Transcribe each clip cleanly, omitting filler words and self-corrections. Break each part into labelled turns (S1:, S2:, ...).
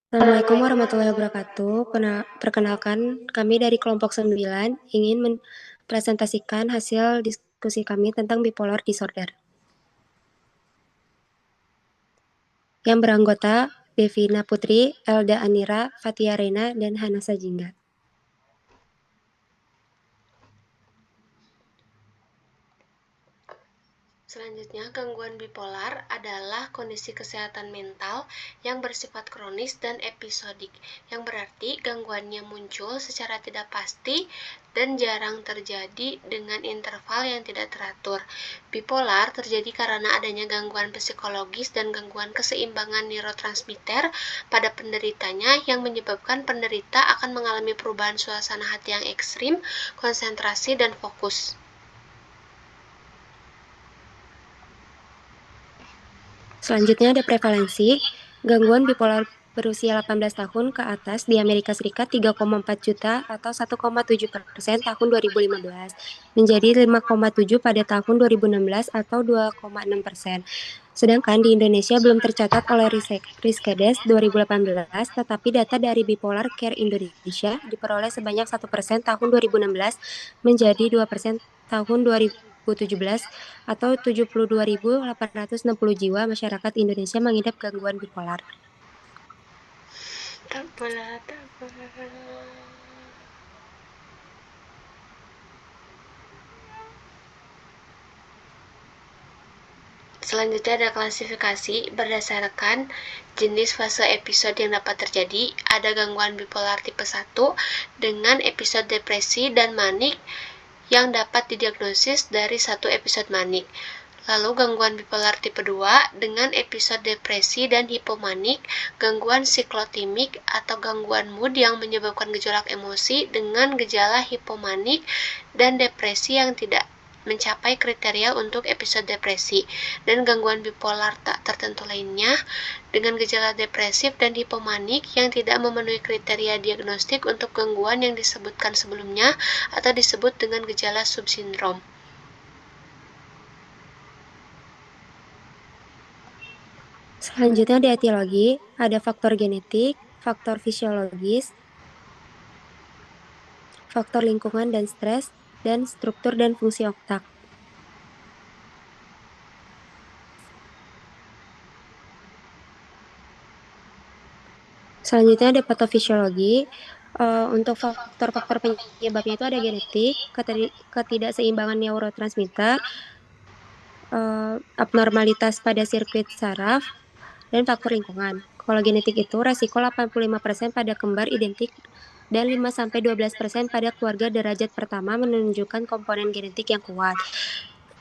S1: Assalamualaikum warahmatullahi wabarakatuh. Perkenalkan, kami dari kelompok 9 ingin mempresentasikan hasil diskusi kami tentang bipolar disorder. Yang beranggota Devina Putri, Elda Anira, Fatia Rena, dan Hana Sajingga.
S2: Selanjutnya, gangguan bipolar adalah kondisi kesehatan mental yang bersifat kronis dan episodik, yang berarti gangguannya muncul secara tidak pasti dan jarang terjadi dengan interval yang tidak teratur. Bipolar terjadi karena adanya gangguan psikologis dan gangguan keseimbangan neurotransmitter pada penderitanya yang menyebabkan penderita akan mengalami perubahan suasana hati yang ekstrim, konsentrasi, dan fokus.
S1: Selanjutnya ada prevalensi. Gangguan bipolar berusia 18 tahun ke atas di Amerika Serikat 3,4 juta atau 1,7% tahun 2015, menjadi 5,7 pada tahun 2016 atau 2,6%. Sedangkan di Indonesia belum tercatat oleh Riskedes 2018, tetapi data dari Bipolar Care Indonesia diperoleh sebanyak 1% tahun 2016 menjadi 2% tahun 2017 atau 72.860 jiwa masyarakat Indonesia mengidap gangguan bipolar.
S2: Selanjutnya ada klasifikasi berdasarkan jenis fase episode yang dapat terjadi. Ada gangguan bipolar tipe 1 dengan episode depresi dan manik yang dapat didiagnosis dari satu episode manik. Lalu gangguan bipolar tipe 2 dengan episode depresi dan hipomanik, gangguan siklotimik atau gangguan mood yang menyebabkan gejolak emosi dengan gejala hipomanik dan depresi yang tidak mencapai kriteria untuk episode depresi, dan gangguan bipolar tak tertentu lainnya dengan gejala depresif dan hipomanik yang tidak memenuhi kriteria diagnostik untuk gangguan yang disebutkan sebelumnya atau disebut dengan gejala subsindrom.
S1: Selanjutnya di etiologi, ada faktor genetik, faktor fisiologis, faktor lingkungan dan stres, dan struktur dan fungsi otak. Selanjutnya ada patofisiologi. Untuk faktor-faktor penyebabnya itu ada genetik, ketidakseimbangan neurotransmitter, abnormalitas pada sirkuit saraf, dan faktor lingkungan. Kalau genetik itu resiko 85% pada kembar identik dan 5-12% pada keluarga derajat pertama menunjukkan komponen genetik yang kuat.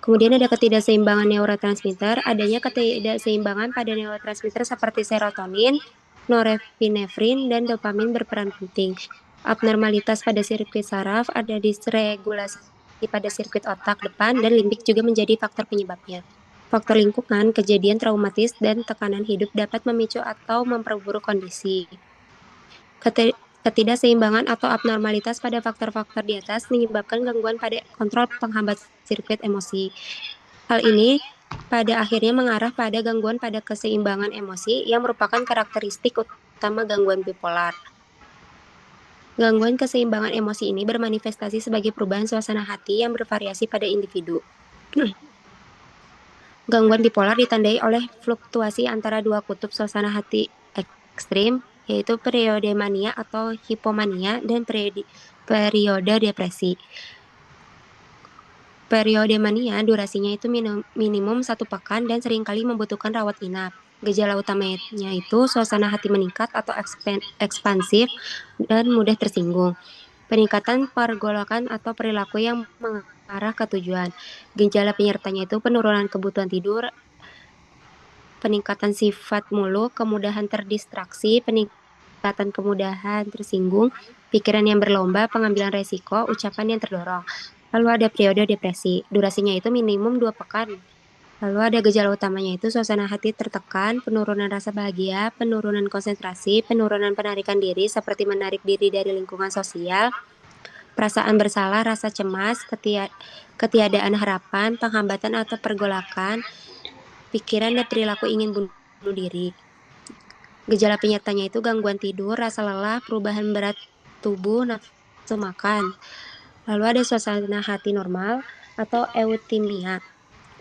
S1: Kemudian ada ketidakseimbangan neurotransmitter, adanya ketidakseimbangan pada neurotransmitter seperti serotonin, norepinefrin, dan dopamin berperan penting. Abnormalitas pada sirkuit saraf, ada disregulasi pada sirkuit otak depan, dan limbik juga menjadi faktor penyebabnya. Faktor lingkungan, kejadian traumatis, dan tekanan hidup dapat memicu atau memperburuk kondisi. Ketidakseimbangan atau abnormalitas pada faktor-faktor di atas menyebabkan gangguan pada kontrol penghambat sirkuit emosi. Hal ini pada akhirnya mengarah pada gangguan pada keseimbangan emosi yang merupakan karakteristik utama gangguan bipolar. Gangguan keseimbangan emosi ini bermanifestasi sebagai perubahan suasana hati yang bervariasi pada individu. Gangguan bipolar ditandai oleh fluktuasi antara dua kutub suasana hati ekstrim, yaitu periode mania atau hipomania dan periode depresi. Periode mania durasinya itu minimum 1 pekan dan seringkali membutuhkan rawat inap. Gejala utamanya itu suasana hati meningkat atau ekspansif dan mudah tersinggung. Peningkatan pergolakan atau perilaku yang mengarah ke tujuan. Gejala penyertanya itu penurunan kebutuhan tidur, peningkatan sifat muluk, kemudahan terdistraksi, peningkatan kemudahan tersinggung, pikiran yang berlomba, pengambilan resiko, ucapan yang terdorong. Lalu ada periode depresi, durasinya itu minimum 2 pekan. Lalu ada gejala utamanya itu suasana hati tertekan, penurunan rasa bahagia, penurunan konsentrasi, penurunan penarikan diri seperti menarik diri dari lingkungan sosial, perasaan bersalah, rasa cemas, ketiadaan harapan, penghambatan atau pergolakan, pikiran dan perilaku ingin bunuh diri. Gejala penyertanya itu gangguan tidur, rasa lelah, perubahan berat tubuh, nafsu makan. Lalu ada suasana hati normal atau eutimia,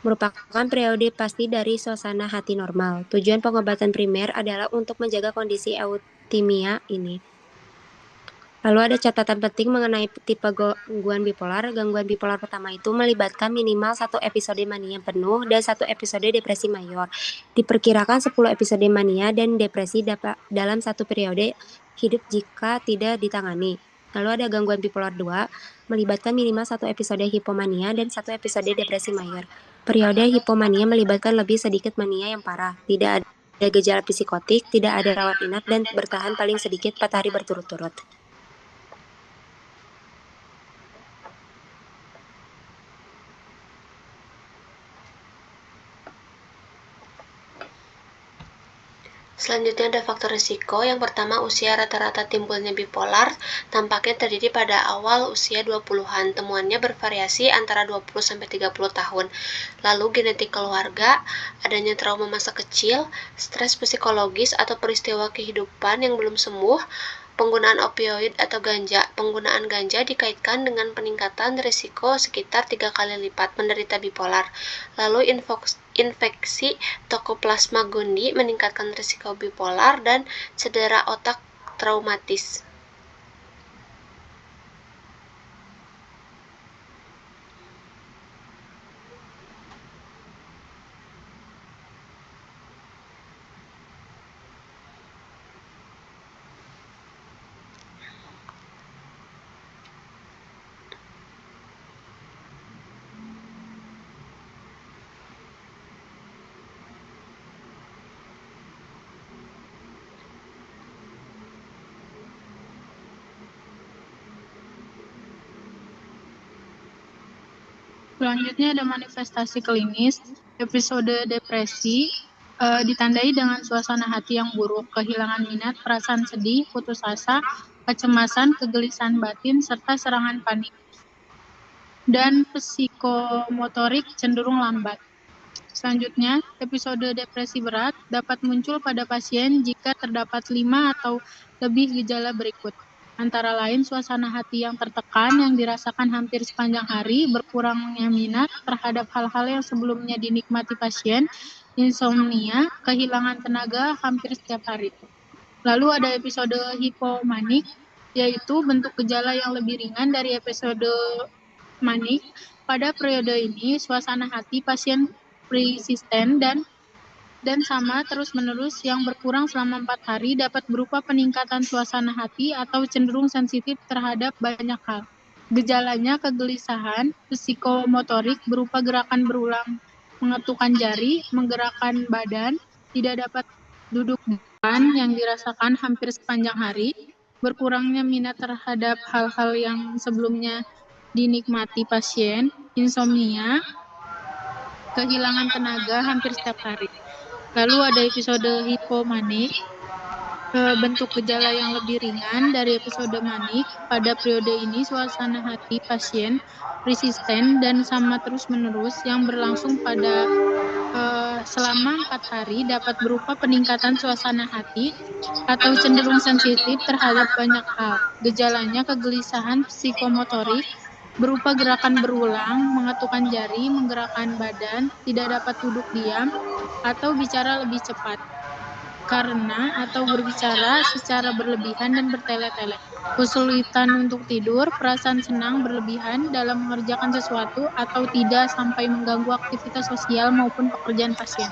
S1: merupakan periode pasti dari suasana hati normal. Tujuan pengobatan primer adalah untuk menjaga kondisi eutimia ini. Lalu ada catatan penting mengenai tipe gangguan bipolar. Gangguan bipolar pertama itu melibatkan minimal 1 episode mania penuh dan 1 episode depresi mayor. Diperkirakan 10 episode mania dan depresi dalam satu periode hidup jika tidak ditangani. Lalu ada gangguan bipolar 2, melibatkan minimal 1 episode hipomania dan 1 episode depresi mayor. Periode hipomania melibatkan lebih sedikit mania yang parah, tidak ada gejala psikotik, tidak ada rawat inap, dan bertahan paling sedikit 4 hari berturut-turut.
S2: Selanjutnya ada faktor risiko. Yang pertama, usia rata-rata timbulnya bipolar tampaknya terjadi pada awal usia 20-an. Temuannya bervariasi antara 20-30 tahun. Lalu genetik keluarga, adanya trauma masa kecil, stres psikologis atau peristiwa kehidupan yang belum sembuh, penggunaan opioid atau ganja. Penggunaan ganja dikaitkan dengan peningkatan risiko sekitar 3 kali lipat menderita bipolar. Lalu infeksi Toxoplasma gondii meningkatkan risiko bipolar dan cedera otak traumatis.
S3: Selanjutnya ada manifestasi klinis. Episode depresi ditandai dengan suasana hati yang buruk, kehilangan minat, perasaan sedih, putus asa, kecemasan, kegelisahan batin, serta serangan panik. Dan psikomotorik cenderung lambat. Selanjutnya, episode depresi berat dapat muncul pada pasien jika terdapat 5 atau lebih gejala berikut. Antara lain suasana hati yang tertekan yang dirasakan hampir sepanjang hari, berkurangnya minat terhadap hal-hal yang sebelumnya dinikmati pasien, insomnia, kehilangan tenaga hampir setiap hari. Lalu ada episode hipomanik, yaitu bentuk gejala yang lebih ringan dari episode manik. Pada periode ini, suasana hati pasien persisten dan sama terus-menerus yang berkurang selama 4 hari dapat berupa peningkatan suasana hati atau cenderung sensitif terhadap banyak hal. Gejalanya kegelisahan psikomotorik berupa gerakan berulang mengetukkan jari, menggerakkan badan, tidak dapat duduk yang dirasakan hampir sepanjang hari, berkurangnya minat terhadap hal-hal yang sebelumnya dinikmati pasien, insomnia, kehilangan tenaga hampir setiap hari. Lalu ada episode hipomanik, bentuk gejala yang lebih ringan dari episode manik. Pada periode ini suasana hati pasien persisten dan sama terus-menerus yang berlangsung pada selama 4 hari dapat berupa peningkatan suasana hati atau cenderung sensitif terhadap banyak hal. Gejalanya kegelisahan psikomotorik berupa gerakan berulang, mengetukkan jari, menggerakkan badan, tidak dapat duduk diam, atau bicara lebih cepat karena atau berbicara secara berlebihan dan bertele-tele. Kesulitan untuk tidur, perasaan senang berlebihan dalam mengerjakan sesuatu atau tidak sampai mengganggu aktivitas sosial maupun pekerjaan pasien.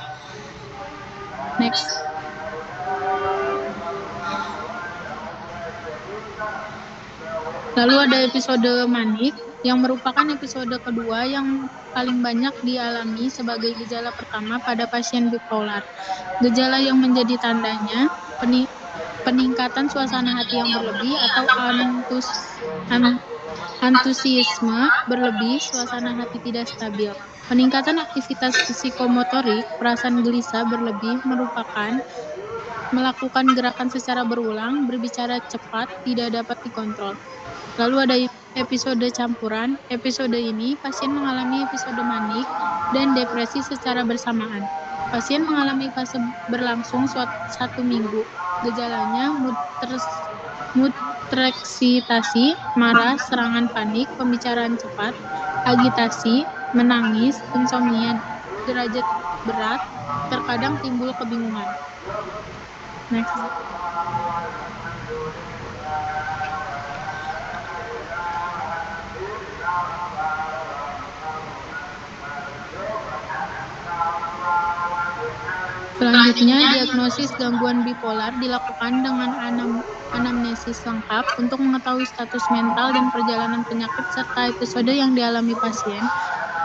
S3: Next. Lalu ada episode manik yang merupakan episode kedua yang paling banyak dialami sebagai gejala pertama pada pasien bipolar. Gejala yang menjadi tandanya peningkatan suasana hati yang berlebih atau antusiasme berlebih, suasana hati tidak stabil. Peningkatan aktivitas psikomotorik, perasaan gelisah berlebih merupakan melakukan gerakan secara berulang, berbicara cepat, tidak dapat dikontrol. Lalu ada episode campuran. Episode ini pasien mengalami episode manik dan depresi secara bersamaan. Pasien mengalami fase berlangsung 1 minggu. Gejalanya mood tereksitasi, marah, serangan panik, pembicaraan cepat, agitasi, menangis, insomnia derajat berat, terkadang timbul kebingungan. Next. Selanjutnya, diagnosis gangguan bipolar dilakukan dengan anamnesis lengkap untuk mengetahui status mental dan perjalanan penyakit serta episode yang dialami pasien,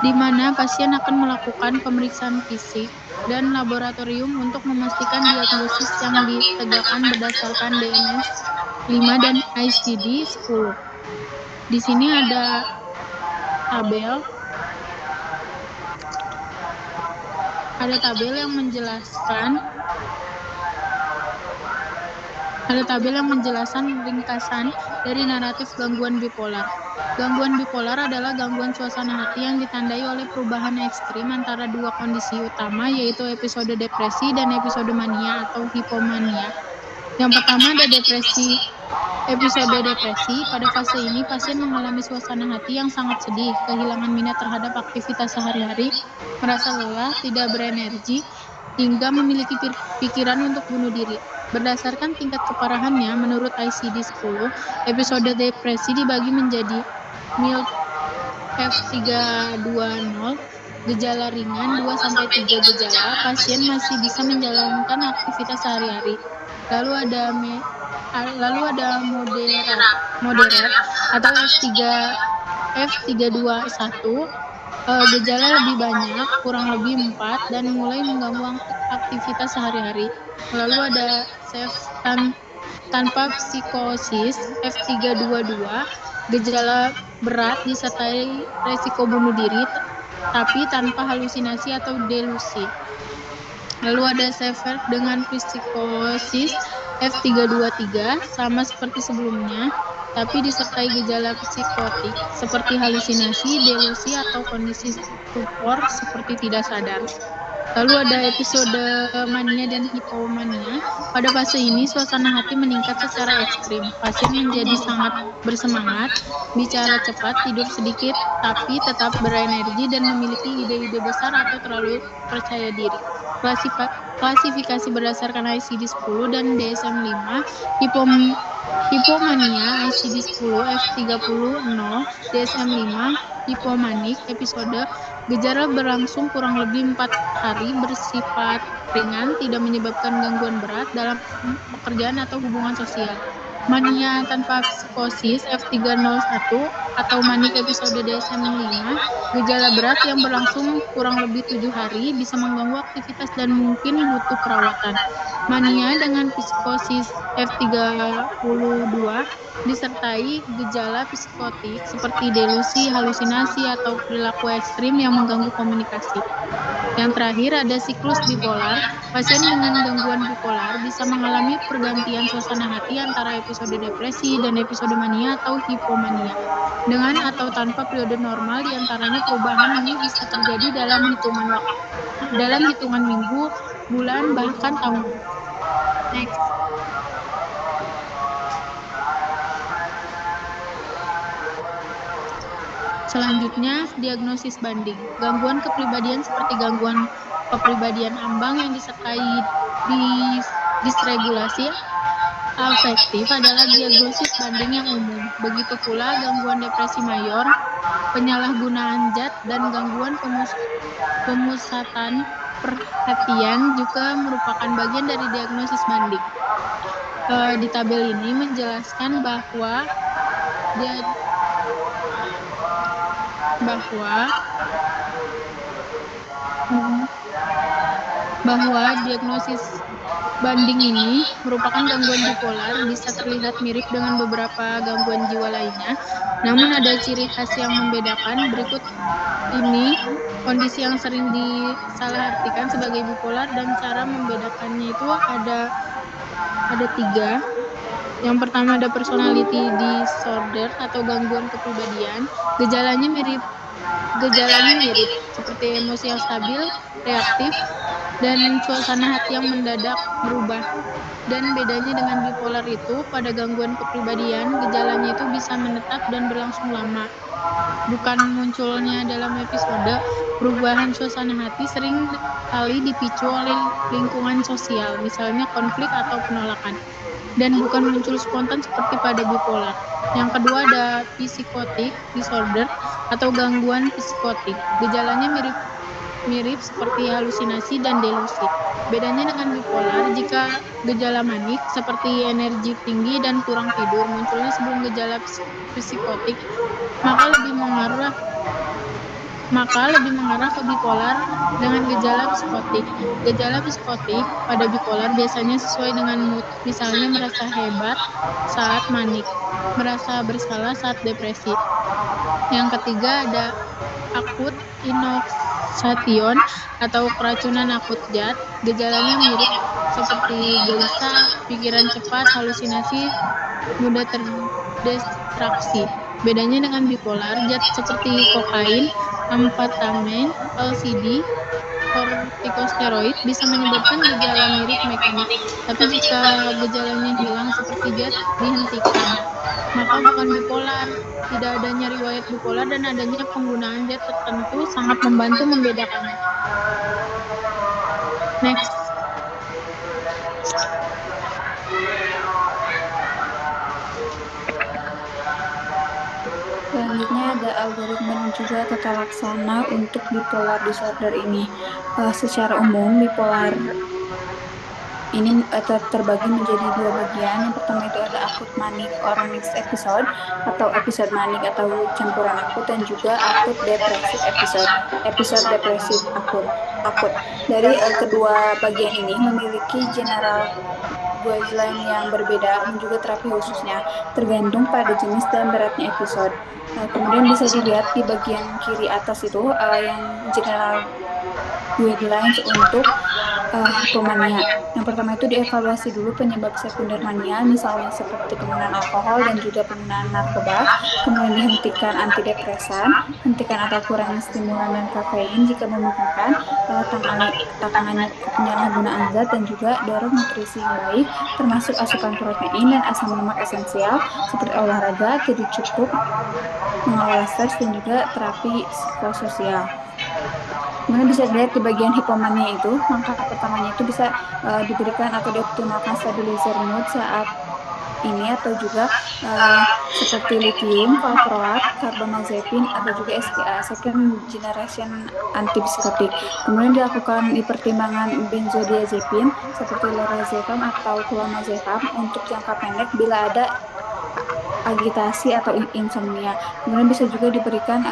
S3: di mana pasien akan melakukan pemeriksaan fisik dan laboratorium untuk memastikan diagnosis yang ditegakkan berdasarkan DSM-5 dan ICD-10. Di sini ada tabel yang menjelaskan ringkasan dari naratif gangguan bipolar. Gangguan bipolar adalah gangguan suasana hati yang ditandai oleh perubahan ekstrim antara dua kondisi utama, yaitu episode depresi dan episode mania atau hipomania. Yang pertama ada episode depresi. Pada fase ini, pasien mengalami suasana hati yang sangat sedih, kehilangan minat terhadap aktivitas sehari-hari, merasa lelah, tidak berenergi, hingga memiliki pikiran untuk bunuh diri. Berdasarkan tingkat keparahannya, menurut ICD-10, episode depresi dibagi menjadi mild F320, gejala ringan 2-3 gejala, pasien masih bisa menjalankan aktivitas sehari-hari. Lalu ada moderat atau F321, gejala lebih banyak, kurang lebih 4, dan mulai mengganggu aktivitas sehari-hari. Lalu ada tanpa psikosis F322, gejala berat disertai resiko bunuh diri, tapi tanpa halusinasi atau delusi. Lalu ada severe dengan psikosis F323, sama seperti sebelumnya, tapi disertai gejala psikotik seperti halusinasi, delusi, atau kondisi stupor seperti tidak sadar. Lalu ada episode mania dan hipomania. Pada fase ini, suasana hati meningkat secara ekstrim. Pasien menjadi sangat bersemangat, bicara cepat, tidur sedikit, tapi tetap berenergi dan memiliki ide-ide besar atau terlalu percaya diri. Klasifikasi berdasarkan ICD-10 dan DSM-5, hipomania ICD-10 F30 0, DSM-5 hipomanik episode, gejala berlangsung kurang lebih 4 hari, bersifat ringan, tidak menyebabkan gangguan berat dalam pekerjaan atau hubungan sosial. Mania tanpa psikosis F301 atau manik episode DSM-5, gejala berat yang berlangsung kurang lebih 7 hari, bisa mengganggu aktivitas dan mungkin butuh perawatan. Mania dengan psikosis F32 disertai gejala psikotik seperti delusi, halusinasi, atau perilaku ekstrim yang mengganggu komunikasi. Yang terakhir ada siklus bipolar. Pasien dengan gangguan bipolar bisa mengalami pergantian suasana hati antara episode depresi dan episode mania atau hipomania. Dengan atau tanpa periode normal, diantaranya perubahan ini bisa terjadi dalam hitungan minggu, bulan, bahkan tahun. Next. Selanjutnya, diagnosis banding. Gangguan kepribadian seperti gangguan kepribadian ambang yang disertai disregulasi afektif adalah diagnosis banding yang umum. Begitu pula gangguan depresi mayor, penyalahgunaan zat, dan gangguan pemusatan perhatian juga merupakan bagian dari diagnosis banding. Di tabel ini menjelaskan bahwa diagnosis banding ini merupakan gangguan bipolar, bisa terlihat mirip dengan beberapa gangguan jiwa lainnya, namun ada ciri khas yang membedakan. Berikut ini kondisi yang sering disalahartikan sebagai bipolar, dan cara membedakannya itu ada 3. Yang pertama ada personality disorder atau gangguan kepribadian. Gejalanya mirip Gejalanya mirip, seperti emosi yang stabil, reaktif, dan suasana hati yang mendadak berubah. Dan bedanya dengan bipolar itu, pada gangguan kepribadian, gejalanya itu bisa menetap dan berlangsung lama. Bukan munculnya dalam episode, perubahan suasana hati sering kali dipicu oleh lingkungan sosial, misalnya konflik atau penolakan, dan bukan muncul spontan seperti pada bipolar. Yang kedua ada psikotik disorder atau gangguan psikotik. Gejalanya mirip seperti halusinasi dan delusi. Bedanya dengan bipolar, jika gejala manik seperti energi tinggi dan kurang tidur munculnya sebelum gejala psikotik, maka lebih mengarah ke bipolar dengan gejala psikotik. Gejala psikotik pada bipolar biasanya sesuai dengan mood, misalnya merasa hebat saat manik, merasa bersalah saat depresi. Yang ketiga ada akut inoksation atau keracunan akut zat. Gejalanya mirip seperti gelisah, pikiran cepat, halusinasi, mudah terdistraksi. Bedanya dengan bipolar, zat seperti kokain, amfetamin, LSD, kortikosteroid bisa menyebabkan gejala mirip mekanik. Tapi jika gejalanya hilang seperti zat dihentikan, maka bukan bipolar. Tidak adanya riwayat bipolar dan adanya penggunaan zat tertentu sangat membantu membedakannya. Next.
S4: Selanjutnya ada algoritma dan juga tata laksana untuk bipolar disorder ini. Secara umum, bipolar ini terbagi menjadi dua bagian. Yang pertama itu ada akut manik or mixed episode atau episode manik atau campuran akut, dan juga akut depresif episode depresif akut. Dari kedua bagian ini memiliki general guideline yang berbeda dan juga terapi khususnya tergantung pada jenis dan beratnya episode. Kemudian bisa dilihat di bagian kiri atas itu yang general guidelines untuk hipomania. Yang pertama itu dievaluasi dulu penyebab sekunder mania, misalnya seperti penggunaan alkohol dan juga penggunaan narkoba. Kemudian dihentikan antidepresan, hentikan atau kurangi stimulan dan kafein jika memungkinkan, tangani penyalahgunaan zat, dan juga dorong nutrisi yang baik, termasuk asupan protein dan asam lemak esensial seperti olahraga, tidur cukup, mengelola stres, dan juga terapi psikososial. Kemudian bisa dilihat di bagian hipomania itu, langkah pertamanya itu bisa diberikan atau dioptimalkan stabilizer mood saat ini, atau juga seperti lithium, valproat, carbamazepine, atau juga SGA, second generation antipsikotik. Kemudian dilakukan di pertimbangan benzodiazepin seperti lorazepam atau clonazepam untuk jangka pendek bila ada agitasi atau insomnia. Kemudian bisa juga diberikan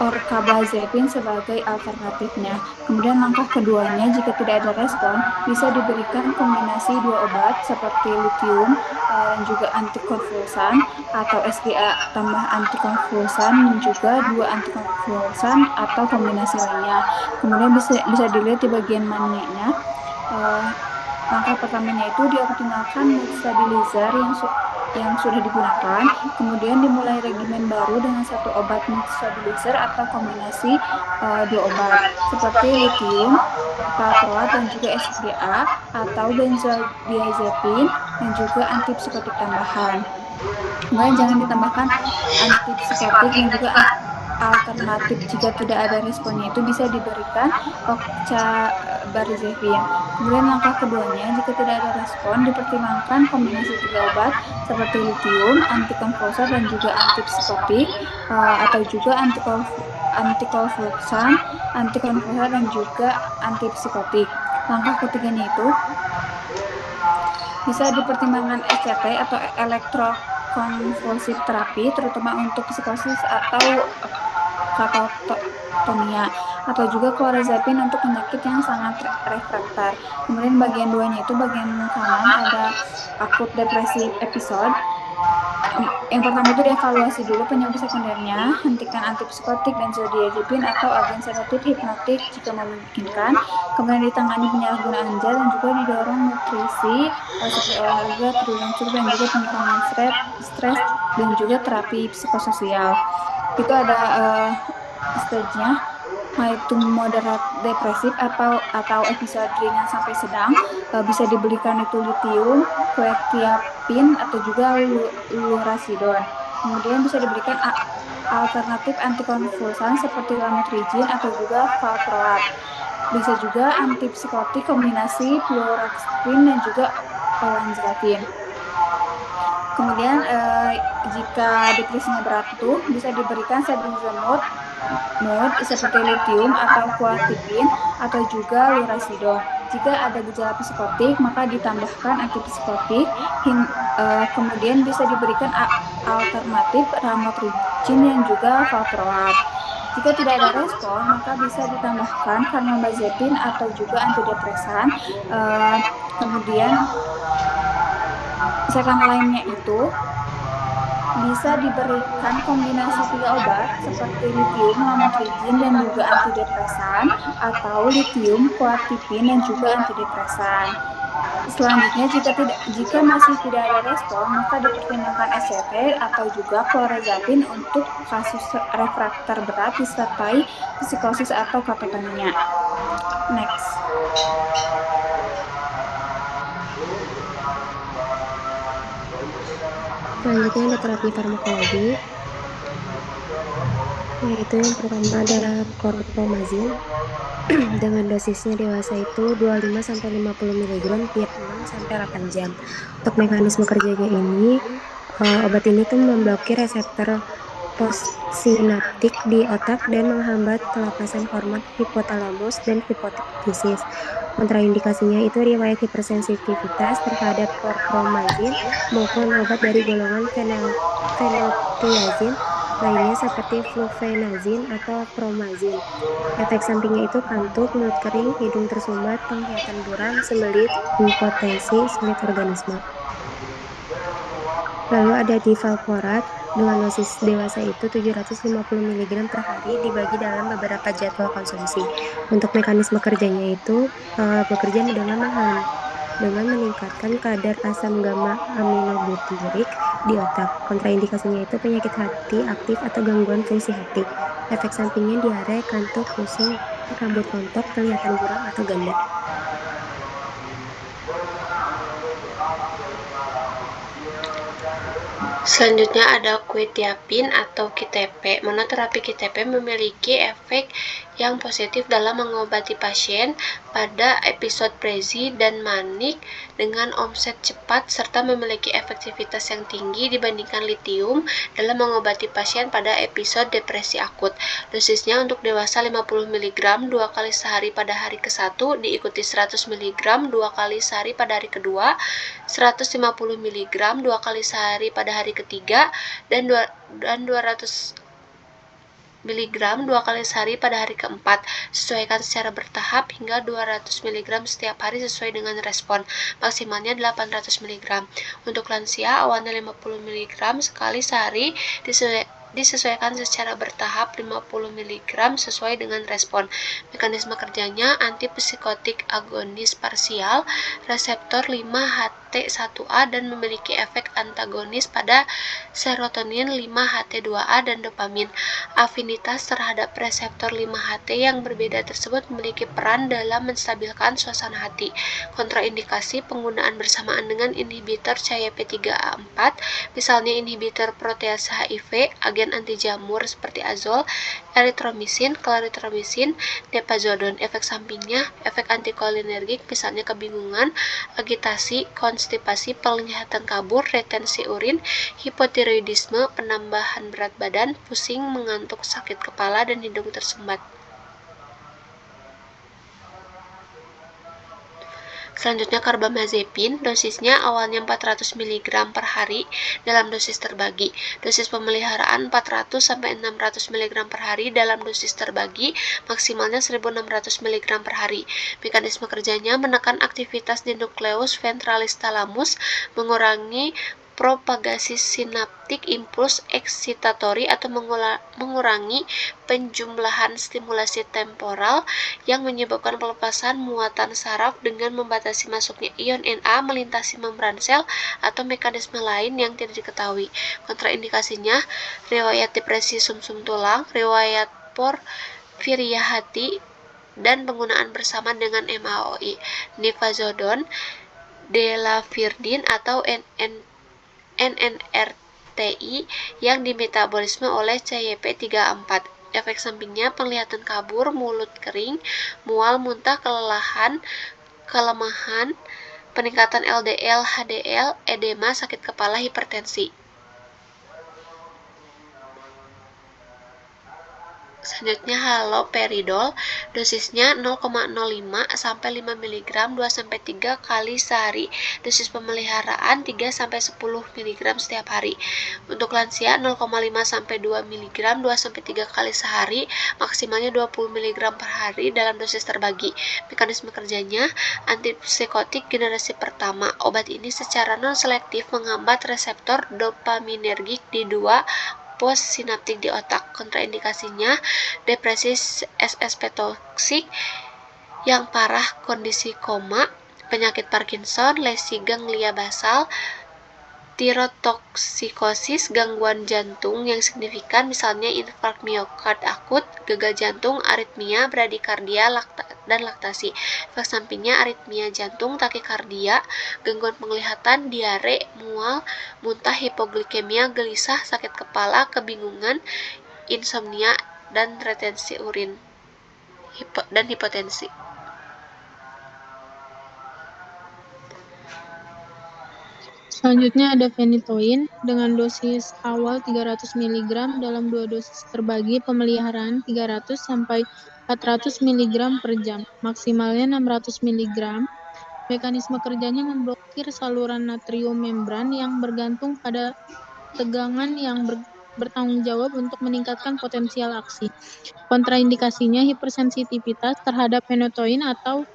S4: orcabazepin sebagai alternatifnya. Kemudian langkah keduanya, jika tidak ada respon, bisa diberikan kombinasi dua obat seperti lithium dan juga antikonvulsan atau SGA tambah antikonvulsan, dan juga dua antikonvulsan atau kombinasi lainnya. Kemudian bisa dilihat di bagian manianya. Langkah pertamanya itu dioptimalkan mood stabilizer yang sudah digunakan, kemudian dimulai regimen baru dengan satu obat mood stabilizer atau kombinasi dua obat seperti lithium, valproat, dan juga SGA atau benzodiazepin, dan juga antipsikotik tambahan. Kemudian jangan ditambahkan antipsikotik, dan juga alternatif jika tidak ada responnya itu bisa diberikan oxcarbazepin. Kemudian langkah keduanya, jika tidak ada respon, dipertimbangkan kombinasi 3 obat seperti lithium, antikonvulsan, dan juga antipsikotik, atau juga antikonvulsan, dan juga antipsikotik. Langkah ketiganya itu bisa dipertimbangkan ECT atau elektrokonvulsif terapi, terutama untuk psikosis atau katatonia, atau juga clorazepin untuk penyakit yang sangat refraktar. Kemudian bagian duanya itu, bagian kanan ada akut depresi episode. Yang pertama itu dievaluasi dulu penyebab sekundernya, hentikan antipsikotik dan benzodiazepin atau agen sedatif hipnotik jika memungkinkan. Kemudian ditangani penyalahgunaan zat, dan juga didorong nutrisi seperti olahraga, tidur yang cukup, dan juga pengurangan stres, dan juga terapi psikososial. itu ada stage-nya, yaitu moderat depresif atau episode ringan sampai sedang. Bisa diberikan itu litium, quetiapin atau juga lurasidon. Kemudian bisa diberikan alternatif antikonvulsan seperti lamotrigin atau juga valproat. Bisa juga antipsikotik kombinasi fluoxetine dan juga olanzapine. Kemudian jika depresinya berat tuh bisa diberikan sebenzamud seperti litium atau quetiapin atau juga lurasidon. Jika ada gejala psikotik maka ditambahkan antipsikotik. Kemudian bisa diberikan alternatif lamotrigin dan juga valproat. Jika tidak ada respon, maka bisa ditambahkan carbamazepine atau juga antidepresan. Kemudian misalkan lainnya itu bisa diberikan kombinasi 3 obat seperti litium, lamotrigin, dan juga antidepresan atau litium, quetiapin, dan juga antidepresan. Selanjutnya, jika masih tidak ada respon, maka dipertimbangkan SCT atau juga clorazapine untuk kasus refraktor berat disertai psikosis atau katatonia. Next.
S1: Selanjutnya ada terapi farmakologi, yaitu yang pertama adalah chlorpromazine dengan dosisnya dewasa itu 25-50 mg tiap 6-8 jam. Untuk mekanisme kerjanya ini, obat ini tuh memblokir reseptor postsinaptik di otak dan menghambat pelepasan hormon hipotalamus dan hipofisis. Kontraindikasinya itu riwayat hipersensitivitas terhadap chlorpromazine maupun obat dari golongan fenotiazin lainnya seperti flufenazine atau promazine. Efek sampingnya itu kantuk, mulut kering, hidung tersumbat, penglihatan buram, sembelit, impotensi, sulit organisme. Lalu ada divalproat dengan dosis dewasa itu 750 mg per hari dibagi dalam beberapa jadwal konsumsi. Untuk mekanisme kerjanya itu bekerja dengan meningkatkan kadar asam gamma aminobutyric di otak. Kontraindikasinya itu penyakit hati aktif atau gangguan fungsi hati. Efek sampingnya diare, kantuk, pusing, rambut rontok, kelihatan buram atau ganda.
S2: Selanjutnya ada quetiapin atau QTP. Monoterapi QTP memiliki efek yang positif dalam mengobati pasien pada episode presi dan manik dengan onset cepat serta memiliki efektivitas yang tinggi dibandingkan litium dalam mengobati pasien pada episode depresi akut. Dosisnya untuk dewasa 50 mg 2 kali sehari pada hari ke-1 diikuti 100 mg 2 kali sehari pada hari kedua, 150 mg 2 kali sehari pada hari ketiga, dan 200 mg 2 kali sehari pada hari keempat. Sesuaikan secara bertahap hingga 200 mg setiap hari sesuai dengan respon. Maksimalnya 800 mg. Untuk lansia awalnya 50 mg sekali sehari disesuaikan secara bertahap 50 mg sesuai dengan respon. Mekanisme kerjanya antipsikotik agonis parsial reseptor 5-HT1A dan memiliki efek antagonis pada serotonin 5-HT2A dan dopamin. Afinitas terhadap reseptor 5-HT yang berbeda tersebut memiliki peran dalam menstabilkan suasana hati. Kontraindikasi penggunaan bersamaan dengan inhibitor CYP3A4, misalnya inhibitor protease HIV, agen anti jamur seperti azol, eritromisin, klaritromisin, depazodon. Efek sampingnya, efek antikolinergik misalnya kebingungan, agitasi, konstipasi, penglihatan kabur, retensi urin, hipotiroidisme, penambahan berat badan, pusing, mengantuk, sakit kepala, dan hidung tersumbat. Selanjutnya carbamazepine, dosisnya awalnya 400 mg per hari dalam dosis terbagi. Dosis pemeliharaan 400-600 mg per hari dalam dosis terbagi, maksimalnya 1600 mg per hari. Mekanisme kerjanya menekan aktivitas di nukleus ventralis thalamus, mengurangi propagasi sinaptik impuls eksitatori atau mengurangi penjumlahan stimulasi temporal yang menyebabkan pelepasan muatan saraf dengan membatasi masuknya ion Na melintasi membran sel atau mekanisme lain yang tidak diketahui. Kontraindikasinya, riwayat depresi sumsum tulang, riwayat porfiria hati, dan penggunaan bersama dengan MAOI, nifazodon, delafirdin atau NNRTI yang dimetabolisme oleh CYP34. Efek sampingnya penglihatan kabur, mulut kering, mual, muntah, kelemahan, peningkatan LDL, HDL, edema, sakit kepala, hipertensi. Selanjutnya haloperidol, dosisnya 0,05 sampai 5 mg 2-3 kali sehari. Dosis pemeliharaan 3 sampai 10 mg setiap hari. Untuk lansia 0,5 sampai 2 mg 2-3 kali sehari, maksimalnya 20 mg per hari dalam dosis terbagi. Mekanisme kerjanya antipsikotik generasi pertama. Obat ini secara non-selektif menghambat reseptor dopaminergik di 2 pos sinaptik di otak. Kontraindikasinya depresi SSP toksik yang parah, kondisi koma, penyakit Parkinson, lesi ganglia basal, tirotoksikosis, gangguan jantung yang signifikan misalnya infark miokard akut, gagal jantung, aritmia, bradikardia, dan laktasi. Efek sampingnya aritmia jantung, takikardia, gangguan penglihatan, diare, mual, muntah, hipoglikemia, gelisah, sakit kepala, kebingungan, insomnia, dan retensi urin dan hipotensi.
S3: Selanjutnya ada phenytoin dengan dosis awal 300 mg dalam 2 dosis terbagi, pemeliharaan 300 sampai 400 mg per jam, maksimalnya 600 mg. Mekanisme kerjanya memblokir saluran natrium membran yang bergantung pada tegangan yang bertanggung jawab untuk meningkatkan potensial aksi. Kontraindikasinya hipersensitivitas terhadap phenytoin atau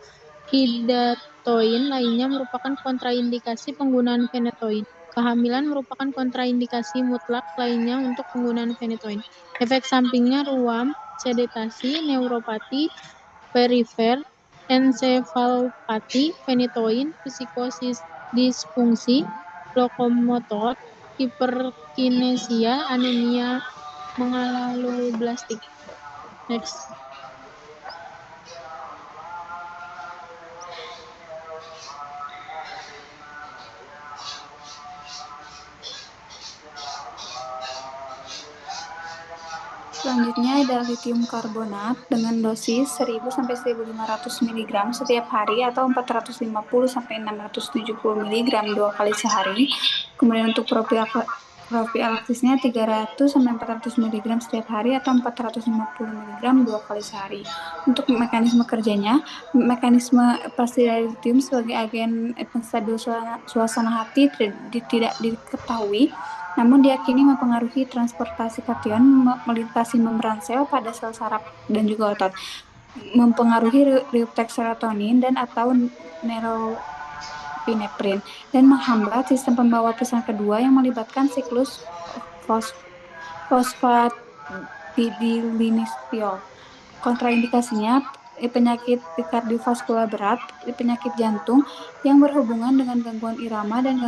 S3: hidatoin lainnya merupakan kontraindikasi penggunaan phenytoin. Kehamilan merupakan kontraindikasi mutlak lainnya untuk penggunaan phenytoin. Efek sampingnya ruam, sedetasi, neuropati, perifer, ensefalopati, phenytoin, psikosis disfungsi, lokomotor, hiperkinesia, anemia megaloblastik. Next.
S4: Selanjutnya ada litium karbonat dengan dosis 1000 sampai 1500 mg setiap hari atau 450 sampai 670 mg 2 kali sehari. Kemudian untuk profilaktisnya 300 sampai 400 mg setiap hari atau 450 mg 2 kali sehari. Untuk mekanisme kerjanya, mekanisme pasti dari litium sebagai agen stabil suasana hati tidak diketahui, namun diyakini mempengaruhi transportasi kation melintasi membran sel pada sel saraf dan juga otot, mempengaruhi reuptake serotonin dan atau neuropineprin, dan menghambat sistem pembawa pesan kedua yang melibatkan siklus fosfatidilinistiol. Kontraindikasinya penyakit kardiovaskular berat, penyakit jantung yang berhubungan dengan gangguan irama dan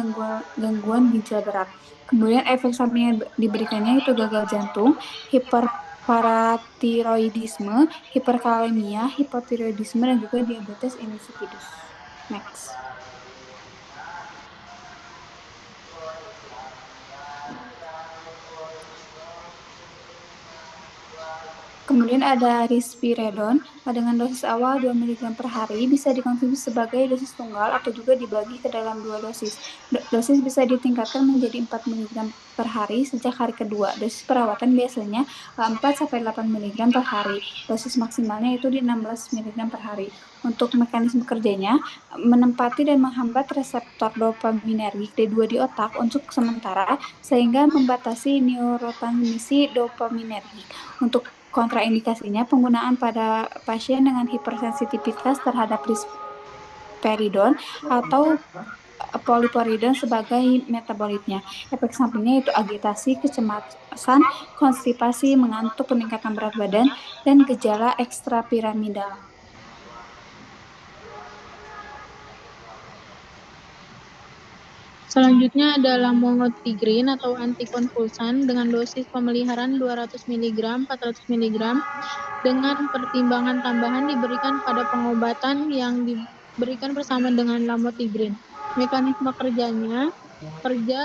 S4: gangguan ginjal berat. Kemudian efek samping yang diberikannya itu gagal jantung, hiperparatiroidisme, hiperkalemia, hipotiroidisme, dan juga diabetes insipidus. Next. Kemudian ada risperidon dengan dosis awal 2 mg per hari, bisa dikonsumsi sebagai dosis tunggal atau juga dibagi ke dalam 2 dosis. Dosis bisa ditingkatkan menjadi 4 mg per hari sejak hari kedua. Dosis perawatan biasanya 4-8 mg per hari. Dosis maksimalnya itu di 16 mg per hari. Untuk mekanisme kerjanya, menempati dan menghambat reseptor dopaminergik D2 di otak untuk sementara, sehingga membatasi neurotransmisi dopaminergik. Untuk kontraindikasinya, penggunaan pada pasien dengan hipersensitivitas terhadap risperidon atau poliporidin sebagai metabolitnya. Efek sampingnya itu agitasi, kecemasan, konstipasi, mengantuk, peningkatan berat badan, dan gejala ekstrapiramidal.
S3: Selanjutnya ada lamotrigine atau antikonvulsan dengan dosis pemeliharaan 200 mg, 400 mg dengan pertimbangan tambahan diberikan pada pengobatan yang diberikan bersama dengan lamotrigine. Mekanisme kerja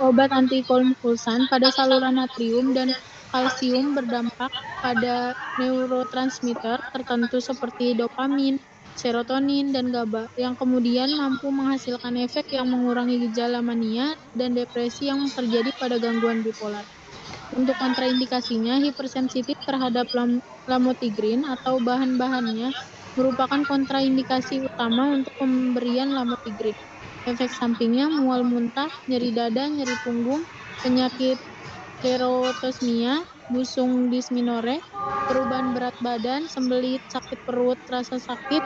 S3: obat antikonvulsan pada saluran natrium dan kalsium berdampak pada neurotransmitter tertentu seperti dopamin, serotonin, dan GABA, yang kemudian mampu menghasilkan efek yang mengurangi gejala mania dan depresi yang terjadi pada gangguan bipolar. Untuk kontraindikasinya, hipersensitif terhadap lamotrigine atau bahan-bahannya merupakan kontraindikasi utama untuk pemberian lamotrigine. Efek sampingnya mual muntah, nyeri dada, nyeri punggung, penyakit keratosis, busung dysmenorrhea, perubahan berat badan, sembelit, sakit perut, rasa sakit,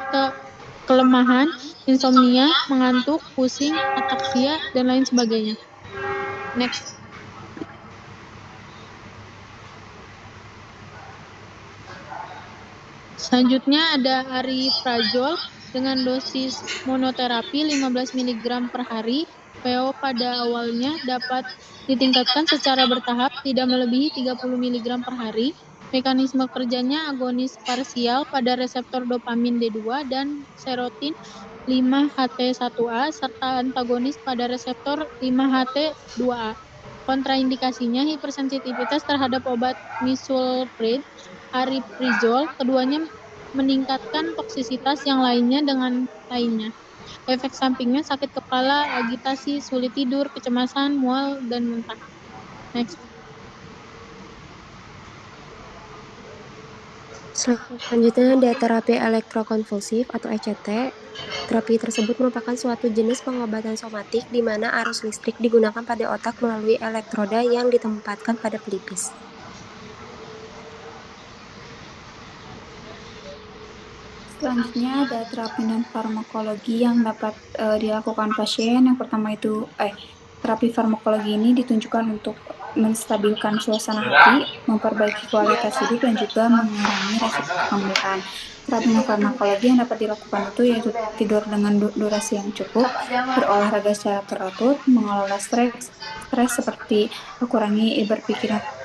S3: kelemahan, insomnia, mengantuk, pusing, ataksia, dan lain sebagainya. Next. Selanjutnya ada ariprazol dengan dosis monoterapi 15 mg per hari. PO pada awalnya dapat ditingkatkan secara bertahap, tidak melebihi 30 mg per hari. Mekanisme kerjanya agonis parsial pada reseptor dopamin D2 dan serotin 5-HT1A serta antagonis pada reseptor 5-HT2A. Kontraindikasinya hipersensitivitas terhadap obat misulpred, ariprazol, keduanya meningkatkan toksisitas yang lainnya dengan lainnya. Efek sampingnya sakit kepala, agitasi, sulit tidur, kecemasan, mual, dan muntah. Next.
S1: Selanjutnya ada terapi elektrokonvulsif atau ECT. Terapi tersebut merupakan suatu jenis pengobatan somatik di mana arus listrik digunakan pada otak melalui elektroda yang ditempatkan pada pelipis.
S4: Selanjutnya ada terapi non-farmakologi yang dapat dilakukan pasien. Yang pertama itu terapi farmakologi ini ditunjukkan untuk menstabilkan suasana hati, memperbaiki kualitas hidup, dan juga mengurangi resiko kehamilan. Terapi non-farmakologi yang dapat dilakukan itu yaitu tidur dengan durasi yang cukup, berolahraga secara teratur, mengelola stres seperti kurangi berpikiran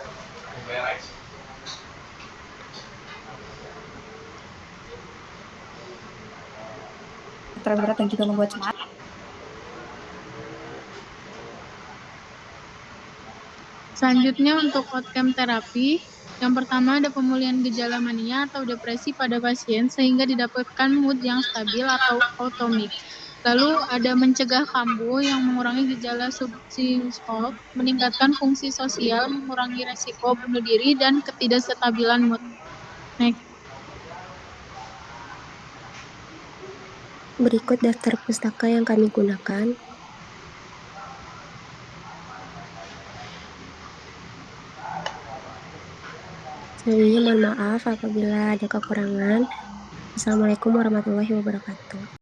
S4: berat dan juga membuat cemas.
S3: Selanjutnya untuk outcome terapi, yang pertama ada pemulihan gejala mania atau depresi pada pasien sehingga didapatkan mood yang stabil atau automic. Lalu ada mencegah kambuh yang mengurangi gejala subsisol, meningkatkan fungsi sosial, mengurangi resiko bunuh diri, dan ketidakstabilan mood. Next.
S1: Berikut daftar pustaka yang kami gunakan. Selanjutnya mohon maaf apabila ada kekurangan. Assalamualaikum warahmatullahi wabarakatuh.